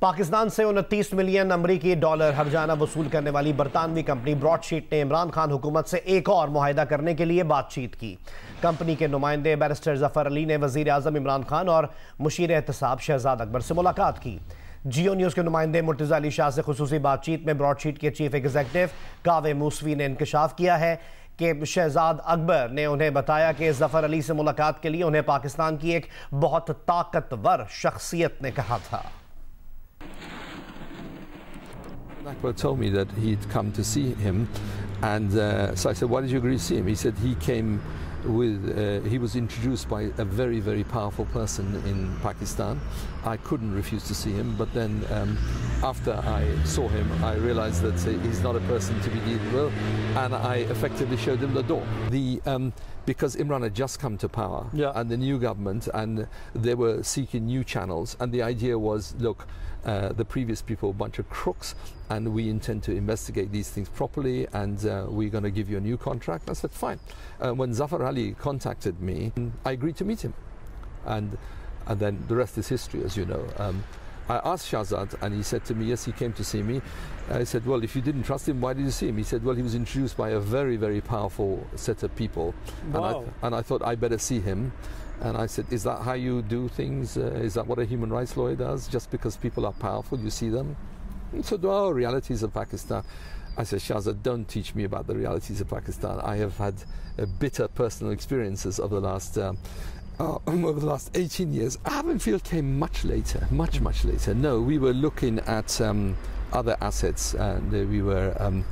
पाकिस्तान से 29 मिलियन अमरीकी डॉलर हर्जाना वसूल करने वाली बरतानवी कंपनी ब्रॉडशीट ने इमरान खान हुकूमत से एक और मुआहिदा करने के लिए बातचीत की। कंपनी के नुमाइंदे बैरिस्टर जफर अली ने वजीर आजम इमरान खान और मुशीर एहतसाब शहजाद अकबर से मुलाकात की। जियो न्यूज़ के नुमाइंदे मुर्तज़ा अली शाह से खुसूसी बातचीत में ब्रॉडशीट के चीफ एग्जीक्यूटिव कावे मूसवी ने इंकशाफ किया है कि शहजाद अकबर ने उन्हें बताया कि जफर अली से मुलाकात के लिए उन्हें पाकिस्तान की एक बहुत ताकतवर शख्सियत ने कहा था। Akbar told me that he'd come to see him, and so I said, why did you agree to see him? He said he came with, he was introduced by a very, very powerful person in Pakistan. I couldn't refuse to see him, but then after I saw him, I realized that he's not a person to be dealing with, and I effectively showed him the door. Because Imran had just come to power, and the new government, and they were seeking new channels, and the idea was, look, the previous people, a bunch of crooks, and we intend to investigate these things properly, and we're going to give you a new contract. I said, fine. When Zafar Ali contacted me, I agreed to meet him, and then the rest is history, as you know. I asked Shahzad, and he said to me, yes, he came to see me. I said, well, if you didn't trust him, why did you see him? He said, well, he was introduced by a very, very powerful set of people. Wow. And I thought I better see him. And I said, is that how you do things? Is that what a human rights lawyer does? Just because people are powerful, you see them? He said, oh, realities of Pakistan. I said, Shahzad, don't teach me about the realities of Pakistan. I have had bitter personal experiences of the last over the last 18 years. Avonfield came much later, much later. No, we were looking at other assets, and we were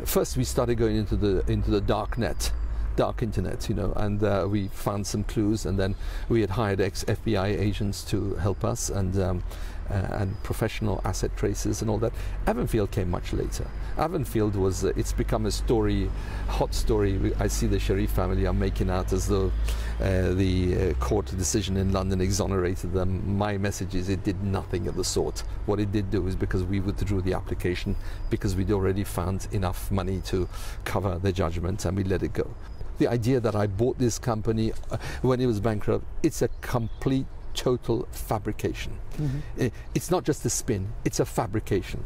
first we started going into the dark internet, you know, and we found some clues, and then we had hired ex-FBI agents to help us, and professional asset tracers and all that. Avonfield came much later. Avonfield was, it's become a story, hot story. I see the Sharif family are making out as though the court decision in London exonerated them. My message is it did nothing of the sort. What it did do is because we withdrew the application because we'd already found enough money to cover the judgment, and we let it go. The idea that I bought this company when it was bankrupt, it's a complete total fabrication. It's not just a spin, it's a fabrication.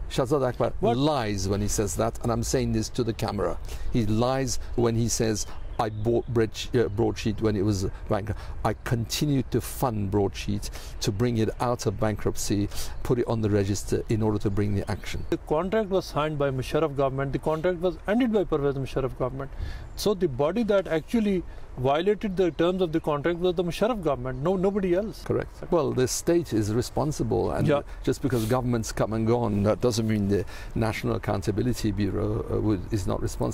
Shahzad Akbar lies when he says that, and I'm saying this to the camera. He lies when he says I bought Broadsheet when it was bankrupt. I continued to fund Broadsheet to bring it out of bankruptcy, put it on the register in order to bring the action. The contract was signed by Musharraf government. The contract was ended by Pervez Musharraf government. So the body that actually violated the terms of the contract was the Musharraf government, nobody else. Correct. Well, the state is responsible, and just because governments come and gone, that doesn't mean the National Accountability Bureau is not responsible.